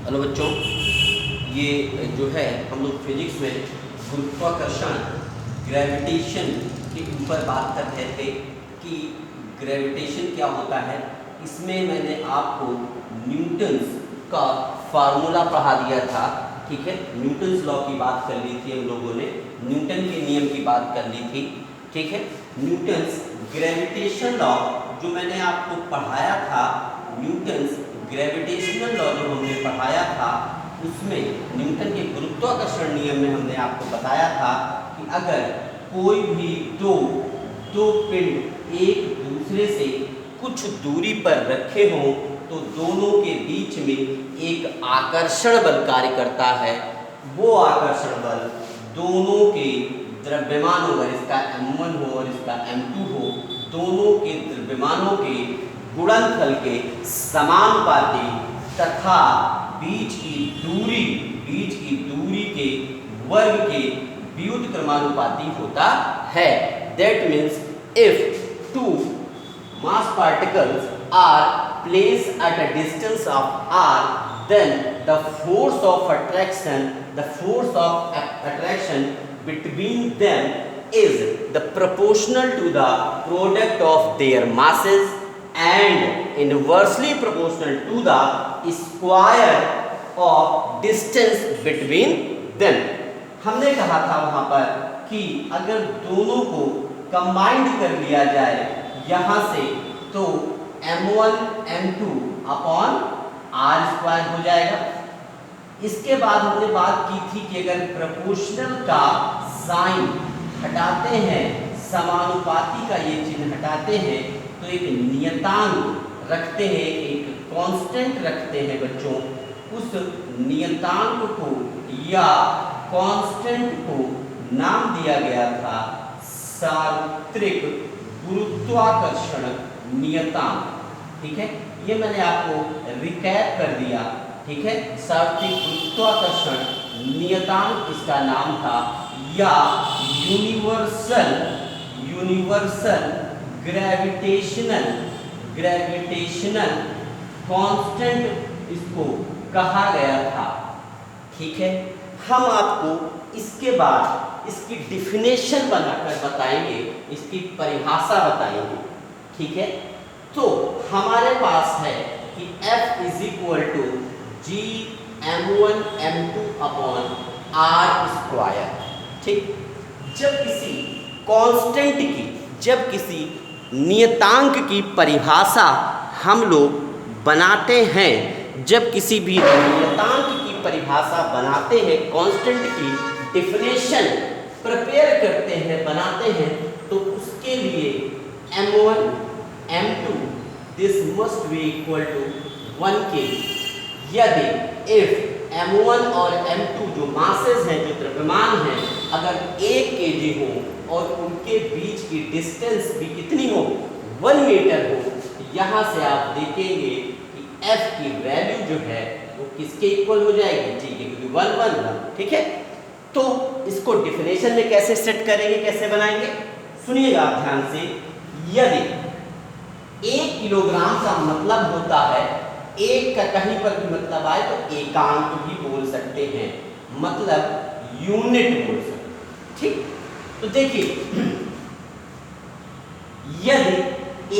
Hello बच्चों, ये जो है हम लोग फिजिक्स में गुरुत्वाकर्षण ग्रेविटेशन के ऊपर बात कर रहे थे कि ग्रेविटेशन क्या होता है। इसमें मैंने आपको न्यूटन्स का फार्मूला पढ़ा दिया था, ठीक है। न्यूटन्स लॉ की बात कर ली थी हम लोगों ने, न्यूटन के नियम की बात कर ली थी, ठीक है। न्यूटन्स ग्रेविटेशन लॉ जो मैंने आपको पढ़ाया था, न्यूटन्स ग्रेविटेशनल लॉ जो हमने पढ़ाया था, उसमें न्यूटन के गुरुत्वाकर्षण नियम में हमने आपको बताया था कि अगर कोई भी दो पिंड एक दूसरे से कुछ दूरी पर रखे हों तो दोनों के बीच में एक आकर्षण बल कार्य करता है। वो आकर्षण बल दोनों के द्रव्यमानों, अगर इसका m1 हो और इसका m2 हो, दोनों के द्रव्यमानों के गुणनफल के समानुपाती तथा बीच की दूरी के वर्ग के व्युत्क्रमानुपाती होता है। That means if two mass particles are placed at a distance of r, then the force of attraction between them is the proportional to the product of their masses and inversely proportional to the square of distance between them। हमने कहा था वहां पर कि अगर दोनों को combined कर लिया जाए यहाँ से तो m1 m2 upon r square हो जाएगा। इसके बाद हमने बात की थी कि अगर प्रोपोर्शनल का साइन हटाते हैं, समानुपाती का ये चिन्ह हटाते हैं, तो एक नियतांक रखते हैं, एक कांस्टेंट रखते हैं बच्चों। उस नियतांक को या कांस्टेंट को नाम दिया गया था सार्वत्रिक गुरुत्वाकर्षण नियतांक, ठीक है। ये मैंने आपको रिकैप कर दिया, ठीक है। सार्वत्रिक गुरुत्वाकर्षण नियतांक इसका नाम था, या यूनिवर्सल ग्रेविटेशनल कांस्टेंट इसको कहा गया था, ठीक है। हम आपको इसके बाद इसकी डिफिनेशन बनाकर बताएंगे, इसकी परिभाषा बताएंगे, ठीक है। तो हमारे पास है कि F is equal to G m1 m2 upon r square, ठीक। जब किसी कांस्टेंट की, जब किसी नियतांक की परिभाषा हम लोग बनाते हैं, जब किसी भी नियतांक की परिभाषा बनाते हैं, कांस्टेंट की डिफिनेशन प्रिपेयर करते हैं, बनाते हैं, तो उसके लिए m1 m2 this must be equal to 1 kg। यदि इफ m1 और m2 जो मासेस हैं, जो द्रव्यमान हैं, अगर 1 kg हो और उनके बीच की डिस्टेंस भी कितनी हो, 1 मीटर हो, यहाँ से आप देखेंगे कि F की वैल्यू जो है वो किसके इक्वल हो जाएगी, ठीक है, क्योंकि 1 1 1, ठीक है। तो इसको डिफिनेशन में कैसे सेट करेंगे, कैसे बनाएंगे, सुनिएगा आप ध्यान से। यदि 1 किलोग्राम का मतलब होता है, एक का कहीं पर भी मतलब आए तो एकांक भी बोल सकते हैं, मतलब यूनिट बोल सकते हैं, ठीक। तो देखिए, यदि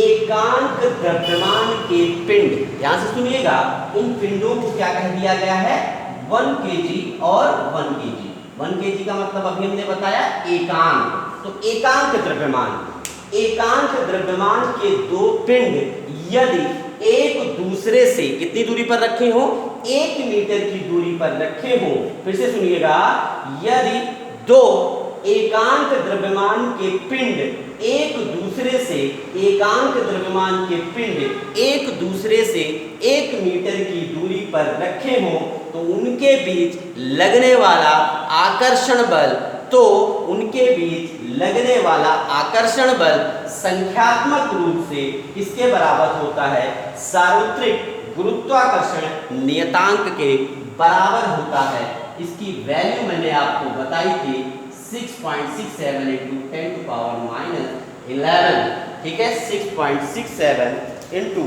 एकांक द्रव्यमान के पिंड, यहां से सुनिएगा, उन पिंडों को क्या कह दिया गया है, 1 kg और 1 kg। 1 kg का मतलब अभी हमने बताया एकांक, तो एकांक द्रव्यमान के दो पिंड यदि एक दूसरे से कितनी दूरी पर रखे हो, 1 मीटर की दूरी पर रखे हो। फिर से सुनिएगा, यदि दो एकांक द्रव्यमान के पिंड एक दूसरे से 1 मीटर की दूरी पर रखे हो तो उनके बीच लगने वाला आकर्षण बल संख्यात्मक रूप से किसके बराबर होता है, सार्वत्रिक गुरुत्वाकर्षण नियतांक के बराबर होता है। इसकी वैल्यू मैंने आपको बताई थी 6.67 इंटू 10⁻⁻11, ठीक है। 6.67 इंटू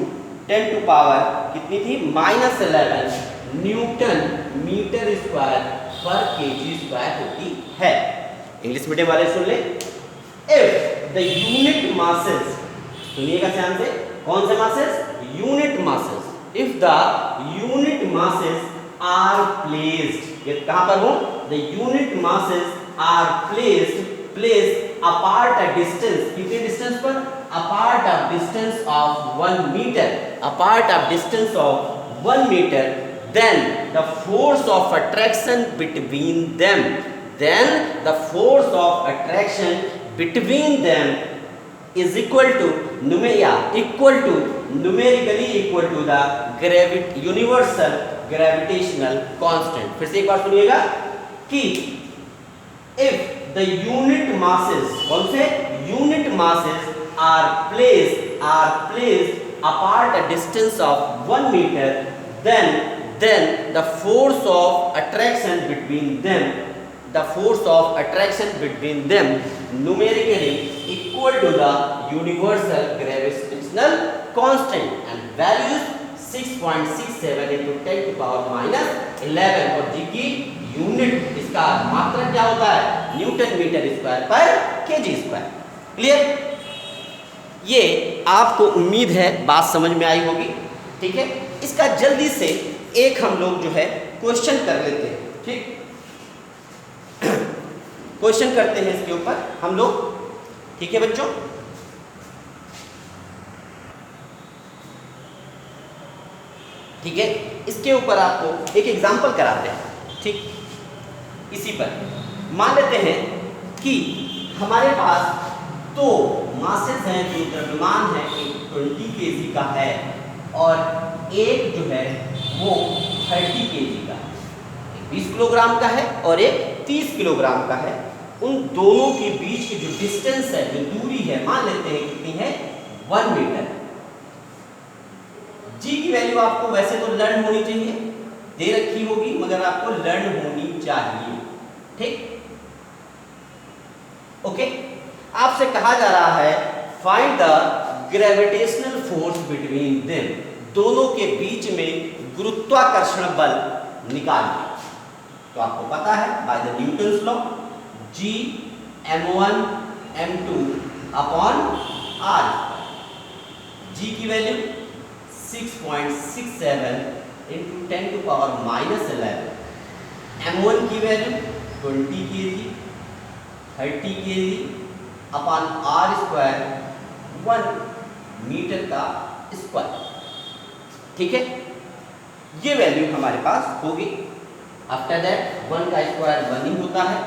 10 टू पावर कितनी थी -11 न्यूटन मीटर स्क्वायर पर केजी स्क्वायर होती है। इंग्लिश मीडियम वाले सुन ले, इफ द यूनिट मासेस, सुनिएगा ध्यान से, कौन से masses, unit masses, if the unit masses are placed, ये कहां पर हो, the unit masses are placed apart a distance, कितने डिस्टेंस पर, apart a distance of 1 metre, apart a distance of 1 metre, then the force of attraction between them, then the force of attraction between them is equal to numerically equal to the universal gravitational constant। फिर से एक बार सुनिएगा कि if the unit masses, कौन से unit masses are placed apart a distance of 1 meter, then the force of attraction between them numerically equal to the universal gravitational constant and values 6.67 into 10 to power minus 11 और जी की unit, इसका मात्रक क्या होता है, Newton metre square पर KG square. Clear? ये आपको उम्मीद है बात समझ में आई होगी। ठीक है, इसका जल्दी से एक हम लोग जो है क्वेश्चन कर लेते हैं। ठीक, क्वेश्चन करते हैं इसके ऊपर हम लोग। ठीक है बच्चों, ठीक है, इसके ऊपर आपको एक एग्जांपल कराते हैं। ठीक, इसी पर मान लेते हैं कि हमारे पास तो मासेस हैं, जो द्रव्यमान है, एक 20 केजी का है और एक जो है वो 30 केजी का है, एक 20 किलोग्राम का है और एक 30 किलोग्राम का है। उन दोनों के बीच की जो डिस्टेंस है, जो दूरी है, मान लेते हैं कितनी है, 1 मीटर। जी की वैल्यू आपको वैसे तो लर्न होनी चाहिए, दे रखी होगी मगर आपको लर्न होनी चाहिए। ठीक, ओके, आपसे कहा जा रहा है find the gravitational force between them, दोनों के बीच में गुरुत्वाकर्षण बल निकालिए। तो आपको पता है by the Newton's law G m1 m2 upon r, G की value 6.67 into 10 to power minus 11, m1 की value 20 kg 30 kg upon r square 1 metre का स्क्वायर। ठीक है, ये वैल्यू हमारे पास होगी। आफ्टर दैट 1 का स्क्वायर 1 ही होता है,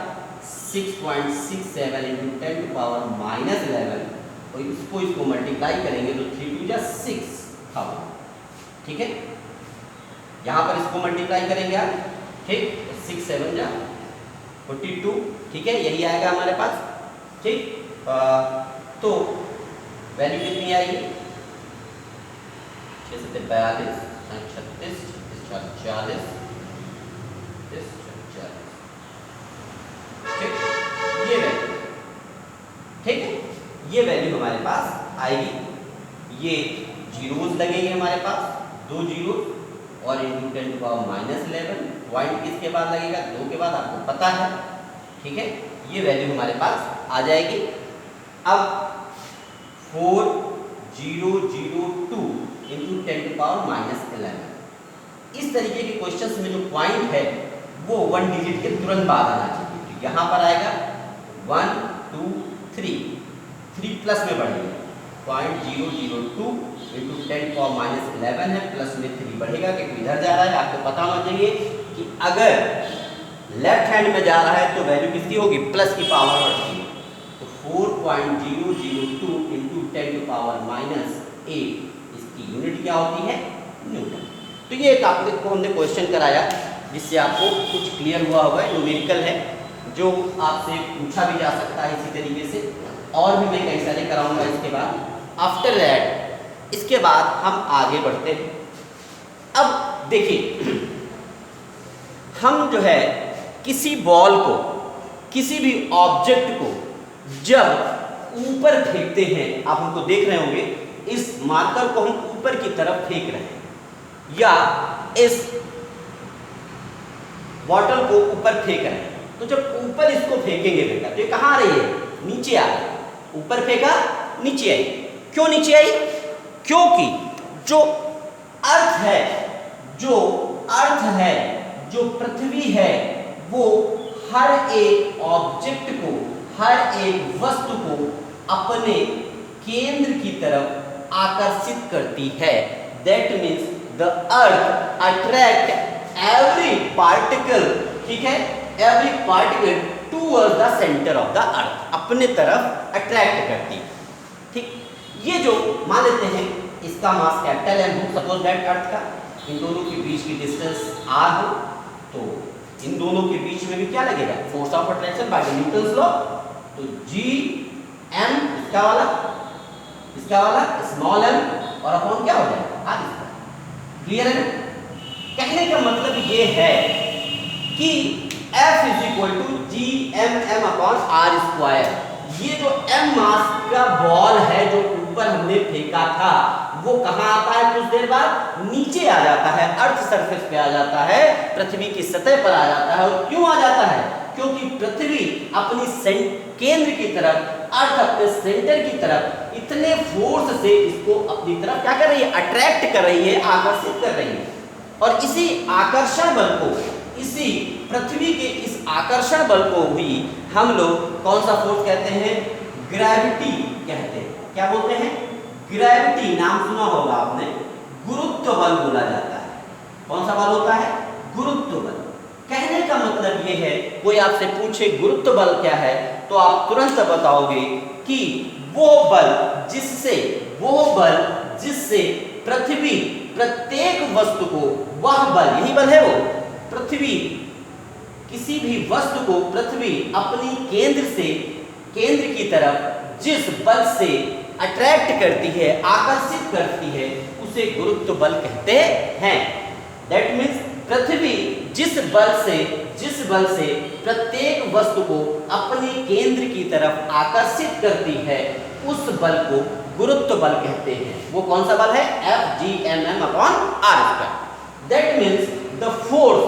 6.67 into 10 to power minus 11 और इसको मल्टीप्लाई करेंगे तो 3 2 जा 6,000। ठीक है, यहाँ पर इसको मल्टीप्लाई करेंगे आप। ठीक, 6 7 जा 42। ठीक है, यही आएगा हमारे पास। ठीक, तो वैल्यू कितनी आएगी, 6 7 42 36 40 ये वैल्यू। ठीक है, ये वैल्यू हमारे पास आएगी। ये जीरोस लगेंगे हमारे पास, 2 जीरोस और into 10 to power minus 11, point किसके बाद लगेगा, 2 के बाद, आपको पता है। ठीक है, ये वैल्यू हमारे पास आ जाएगी। अब 4002 इंटू 10 टू पावर माइनस 11, इस तरीके के क्वेश्चंस में जो पॉइंट है वो 1 डिजिट के तुरंत बाद आना चाहिए। यहाँ पर आएगा 1 2 3 प्लस में बढ़ेगा, 0.002 इंटू 10 पावर माइनस 11 है, प्लस में 3 बढ़ेगा क्योंकि इधर जा रहा है। आपको पता होना चाहिए कि अगर लेफ्ट हैंड में जा रहा है तो वैल्यू किसकी होगी, प्लस की पावर बढ़ती है। तो 4.002 इंटू 10 टू पावर माइनस 8, इसकी यूनिट क्या होती है, न्यूटन। तो ये एक आपको हमने क्वेश्चन कराया जिससे आपको कुछ क्लियर हुआ होगा। न्यूमेरिकल है जो आपसे पूछा भी जा सकता है इसी तरीके से, और भी मैं कई सारे कराऊंगा इसके बाद। आफ्टर दैट इसके बाद हम आगे बढ़ते हैं। अब देखिए, हम जो है किसी बॉल को, किसी भी ऑब्जेक्ट को जब ऊपर फेंकते हैं, आप हमको देख रहे होंगे, इस मार्कर को हम ऊपर की तरफ फेंक रहे हैं, या इस बॉटल को ऊपर फेंक रहे हैं, तो जब ऊपर इसको फेंकेंगे बेटा तो ये कहाँ आ रही है, नीचे आ रही है। ऊपर फेंका नीचे आई, क्यों नीचे आई? क्योंकि जो अर्थ है, जो पृथ्वी है, वो हर एक ऑब्जेक्ट को, हर एक वस्तु को अपने केंद्र की तरफ आकर्षित करती है। That means the earth attract every particle, ठीक है, every particle towards the centre of the earth, अपने तरफ अट्रैक्ट करती है। ठीक, ये जो मान लेते हैं इसका मास कैपिटल एम हो, सपोज दैट अर्थ का, इन दोनों के बीच की डिस्टेंस आर हो, तो इन दोनों के बीच में भी क्या लगेगा, force of attraction by Newton's law. तो जी एम इसका वाला स्मॉल एम और अपॉन क्या हो जाएगा आर स्क्वायर। क्लियर है ना? कहने का मतलब ये है कि F is equal to G M M upon R square. ये जो m मास का बॉल है जो ऊपर हमने फेंका था, वो कहाँ आता है, कुछ देर बाद नीचे आ जाता है, अर्थ सरफेस पे आ जाता है, पृथ्वी की सतह पर आ जाता है। और क्यों आ जाता है? क्योंकि पृथ्वी अपनी केंद्र की तरफ, अर्थ अपने सेंटर की तरफ इतने फोर्स से इसको अपनी तरफ क्या कर रही है, अट्रैक्ट कर रही है, आकर्षित कर रही है। और इसी आकर्षण बल को, इसी पृथ्वी के इस आकर्षण बल को भी हम लोग कौन सा फोर्स कहते हैं, ग्रेविटी कहते हैं। क्या बोलते हैं? ग्रेविटी, नाम सुना होगा आपने, गुरुत्व बल बोला जाता है। कौन सा बल होता है? गुरुत्व बल। कहने का मतलब ये है, कोई आपसे पूछे गुरुत्व बल क्या है, तो आप तुरंत बताओगे कि वो बल जिससे पृथ्वी प्रत्येक वस्तु को, वह बल, यही बल है वो, पृथ्वी किसी भी वस्तु को पृथ्वी अपनी केंद्र की तरफ जिस बल से अट्रैक्ट करती है, आकर्षित करती है, उसे गुरुत्व बल कहते हैं। दैट मीन्स पृथ्वी जिस बल से प्रत्येक वस्तु को अपने केंद्र की तरफ आकर्षित करती है, उस बल को गुरुत्व बल कहते हैं। वो कौन सा बल है? F G M M upon R square। That means the force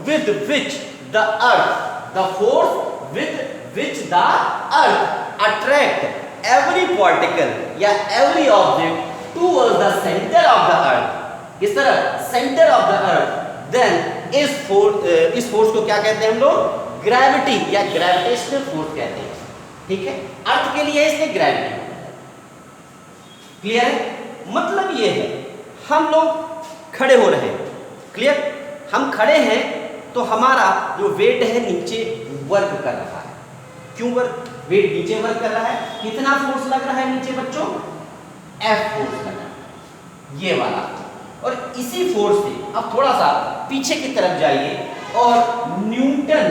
with which the earth attract every particle या every object towards the center of the earth, किस तरह? center of the earth, then इस force को क्या कहते हैं हम लोग? ग्रेविटी या ग्रेविटेशनल फोर्स कहते हैं। ठीक है, अर्थ के लिए इसलिए ग्रेविटी। क्लियर है? मतलब ये है, हम लोग खड़े हो रहे हैं, क्लियर, हम खड़े हैं तो हमारा जो वेट है नीचे वर्क कर रहा है। क्यों वेट नीचे वर्क कर रहा है? कितना फोर्स लग रहा है नीचे बच्चों? F फोर्स लग रहा है, ये वाला। और इसी फोर्स से अब थोड़ा सा पीछे की तरफ जाइए और न्यूटन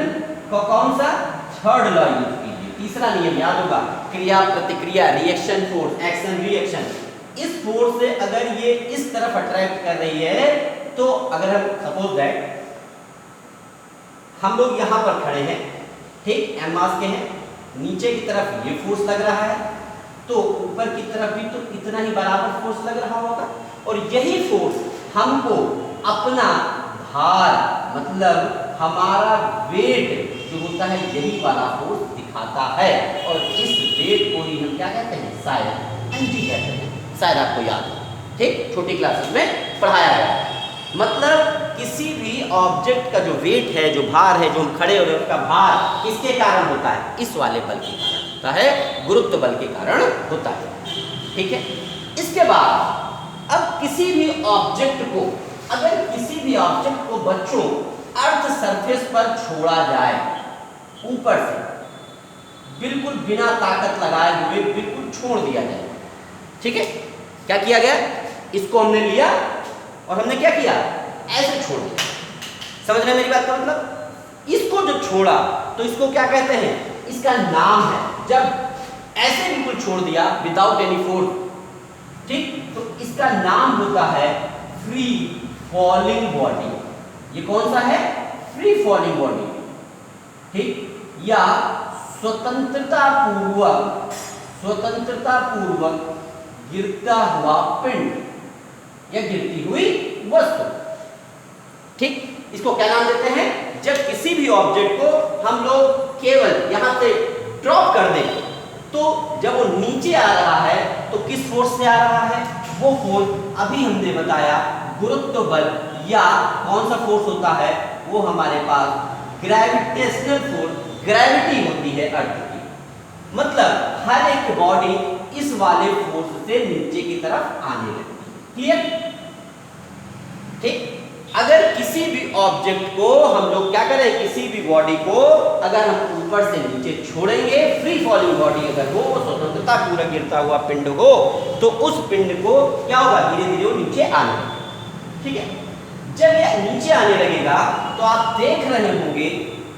का कौन सा थर्ड लॉ यूज कीजिए, तीसरा नियम याद होगा, क्रिया प्रतिक्रिया, रिएक्शन फोर्स, एक्शन रिएक्शन। इस फोर्स से अगर ये इस तरफ अट्रैक्ट कर रही है, तो अगर हम सपोज दैट हम लोग यहां पर खड़े हैं, ठीक, एम मास के हैं, नीचे की तरफ ये फोर्स लग रहा है, तो ऊपर की तरफ भी तो इतना ही बराबर फोर्स लग रहा होगा। और यही फोर्स हमको अपना भार, मतलब हमारा वेट जो होता है, यही वाला फोर्स दिखाता है। और इस वेट को ही हम क्या कहते हैं? शायद एनर्जी कहते हैं। शायद आपको याद हो, ठीक, छोटी क्लासेस में पढ़ाया गया है। मतलब किसी भी ऑब्जेक्ट का जो वेट है, जो भार है, जो हम खड़े हो रहे हैं, उसका भार किसके कारण होता है? इस वाले बल के कारण होता है, गुरुत्व बल के कारण होता है। ठीक है, इसके बाद अब किसी भी ऑब्जेक्ट को, अगर किसी भी ऑब्जेक्ट को बच्चों अर्थ सरफेस पर छोड़ा जाए, ऊपर से बिल्कुल बिना ताकत लगाए हुए बिल्कुल छोड़ दिया जाए, ठीक है, क्या किया गया? इसको हमने लिया और हमने क्या किया? ऐसे छोड़ दिया। समझ रहे हैं मेरी बात का मतलब? इसको जब छोड़ा तो इसको क्या कहते हैं? इसका नाम है, जब ऐसे बिल्कुल छोड़ दिया विदाउट एनी फोर्स, ठीक, तो इसका नाम होता है फ्री फॉलिंग बॉडी। ये कौन सा है? फ्री फॉलिंग बॉडी, ठीक, या स्वतंत्रता पूर्वक गिरता हुआ पिंड या गिरती हुई वस्तु। ठीक, इसको क्या नाम देते हैं? जब किसी भी ऑब्जेक्ट को हम लोग केवल यहां से ड्रॉप कर दें तो जब वो नीचे आ रहा है तो किस फोर्स से आ रहा है? वो फोर्स अभी हमने बताया गुरुत्व बल, या कौन सा फोर्स होता है? वो हमारे पास ग्रेविटेशनल फोर्स, ग्रेविटी होती है अर्थ की। मतलब हर एक बॉडी इस वाले फोर्स से नीचे की तरफ आने लगती है। क्लियर? ठीक, अगर किसी भी ऑब्जेक्ट को हम लोग क्या करें, किसी भी बॉडी को अगर हम ऊपर से नीचे छोड़ेंगे, फ्री फॉलिंग बॉडी अगर हो, स्वतंत्रता पूरा गिरता हुआ पिंड हो, तो उस पिंड को क्या होगा? धीरे धीरे वो नीचे आने लगेगा। ठीक है, जब ये नीचे आने लगेगा तो आप देख रहे होंगे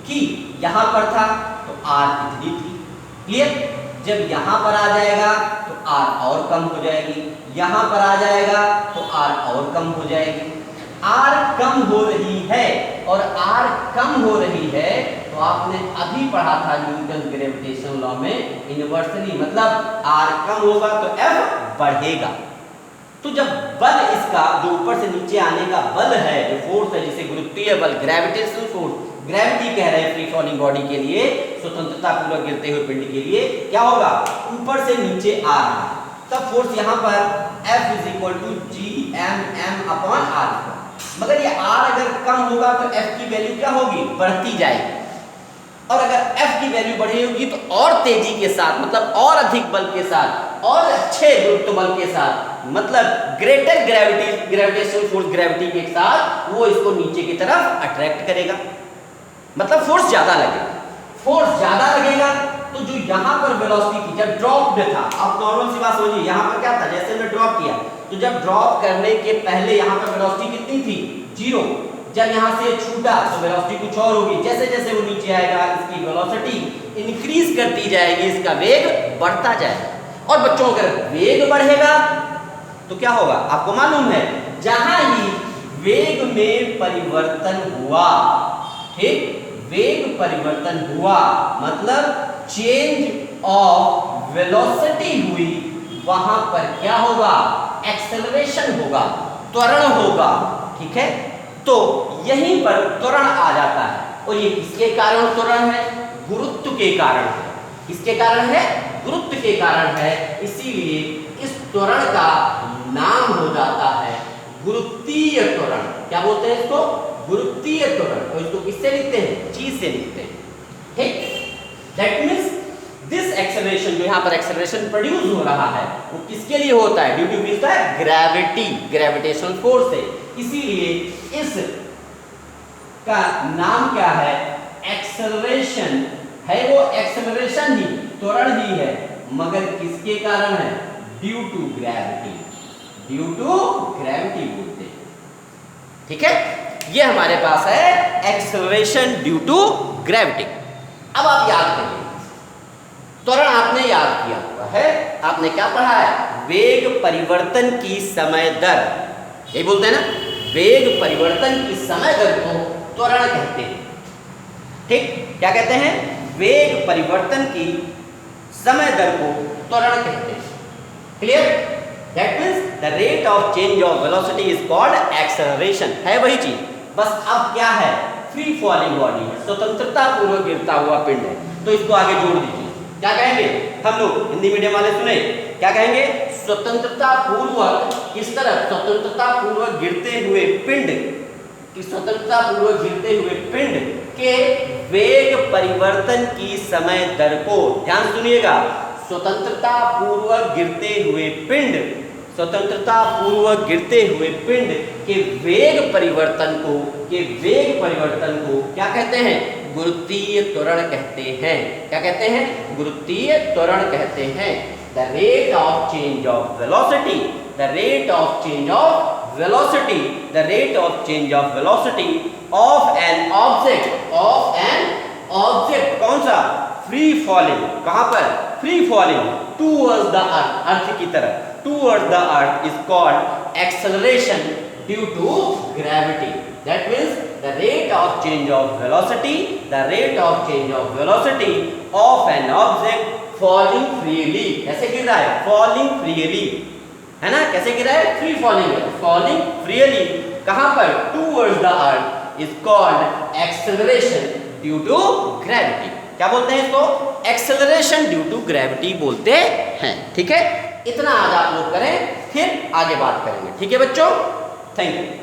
कि यहां पर था तो आर इतनी थी। क्लियर? जब यहां पर आ जाएगा तो आर और कम हो जाएगी, यहां पर आ जाएगा तो आर और कम हो जाएगी। आर कम हो रही है और आर कम हो रही है तो आपने अभी पढ़ा था न्यूटन ग्रेविटेशन लॉ में इनवर्सली, मतलब आर कम होगा तो एफ बढ़ेगा। तो जब बल इसका जो ऊपर से नीचे आने का बल है, जो फोर्स है, जिसे गुरुत्वीय बल, ग्रेविटेशनल फोर्स, ग्रेविटी कह रहे हैं फ्री फॉलिंग बॉडी के लिए, स्वतंत्रता पूर्वक गिरते हुए पिंड के लिए, क्या होगा? ऊपर से नीचे आ रहा है, तब फोर्स यहां पर F = Gmm/r²। मगर ये r अगर कम होगा तो F की वैल्यू क्या होगी? बढ़ती जाएगी। और अगर F की वैल्यू बढ़ी होगी तो और तेजी के साथ, मतलब और अधिक बल के साथ, और अच्छे गुरुत्व बल के साथ, मतलब ग्रेटर ग्रेविटेशनल फोर्स, ग्रेविटी के साथ वो इसको नीचे की तरफ अट्रैक्ट करेगा, मतलब फोर्स ज्यादा लगेगा। फोर्स ज्यादा लगेगा तो जो यहाँ पर वेलोसिटी थी जब ड्रॉप में था, आप नॉर्मल सी बात समझिए, यहाँ पर क्या था? जैसे हमने ड्रॉप किया तो जब ड्रॉप करने के पहले यहाँ पर वेलोसिटी कितनी थी? 0। जब यहाँ से छूटा तो वेलोसिटी कुछ और होगी। जैसे जैसे वो नीचे आएगा इसकी वेलोसिटी इंक्रीज करती जाएगी, इसका वेग बढ़ता जाएगा। और बच्चों अगर वेग बढ़ेगा तो क्या होगा? आपको मालूम है, जहां ही वेग में परिवर्तन हुआ, ठीक, वेग परिवर्तन हुआ मतलब चेंज ऑफ वेलोसिटी हुई, वहां पर क्या होगा? एक्सेलरेशन होगा, त्वरण होगा। ठीक है, तो यहीं पर त्वरण आ जाता है। और ये किसके कारण त्वरण है? गुरुत्व के कारण है। किसके कारण है? गुरुत्व के कारण है। इसीलिए इस त्वरण का नाम हो जाता है गुरुत्वीय त्वरण। क्या बोलते हैं इसको? गुरुत्वीय त्वरण। और इसको किससे लिखते हैं? जी से लिखते हैं। ठीक, दैट मींस दिस एक्सेलरेशन, जो यहाँ पर एक्सेलरेशन प्रोड्यूस हो रहा है वो किसके लिए होता है? ड्यू टू व्हिच है? ग्रेविटी, ग्रेविटेशनल फोर्स है। इसीलिए इस का नाम क्या है? एक्सेलरेशन है। वो एक्सेलरेशन ही, त्वरण ही है, मगर किसके कारण है? Due to gravity, due to gravity बोलते हैं। ठीक है, ये हमारे पास है एक्सेलरेशन ड्यू टू ग्रेविटी। अब आप याद करिए, त्वरण आपने याद किया हुआ है, आपने क्या पढ़ा है? वेग परिवर्तन की समय दर, यही बोलते हैं ना, वेग परिवर्तन की समय दर को त्वरण कहते हैं। ठीक, क्या कहते हैं? वेग परिवर्तन की समय दर को त्वरण कहते हैं। Clear? That means the rate of change of velocity is called acceleration. है वही चीज, बस अब क्या है? फ्री फॉलिंग बॉडी है, स्वतंत्रता पूर्वक गिरता हुआ पिंड है। तो इसको आगे जोड़ दीजिए, क्या कहेंगे हम लोग? हिंदी मीडियम वाले सुने, क्या कहेंगे? स्वतंत्रता पूर्वक, किस तरह? स्वतंत्रता पूर्वक गिरते हुए पिंड की, स्वतंत्रता पूर्वक गिरते हुए पिंड के वेग परिवर्तन की समय दर को, ध्यान सुनिएगा, स्वतंत्रता पूर्वक गिरते हुए पिंड, स्वतंत्रता पूर्वक गिरते हुए पिंड के वेग परिवर्तन को, क्या कहते हैं? गुरुत्वीय त्वरण कहते हैं। क्या कहते हैं? गुरुत्वीय त्वरण कहते हैं। The rate of change of velocity, the rate of change of velocity, the rate of change of velocity of an object, कौन सा? Free falling. कहां पर? Free falling towards the earth, earth की तरफ, towards the earth is called acceleration due to gravity. That means the rate of change of velocity, the rate of change of velocity of an object falling freely, ऐसे गिर रहा है, falling freely, है ना, कैसे गिरा है, फ्री फॉलिंग है, फॉलिंग फ्रीली कहां पर, towards the earth is called acceleration due to gravity. क्या बोलते हैं इसको, एक्सेलरेशन ड्यू टू ग्रेविटी बोलते हैं। ठीक है, इतना आज आप लोग करें, फिर आगे बात करेंगे। ठीक है बच्चों, थैंक यू।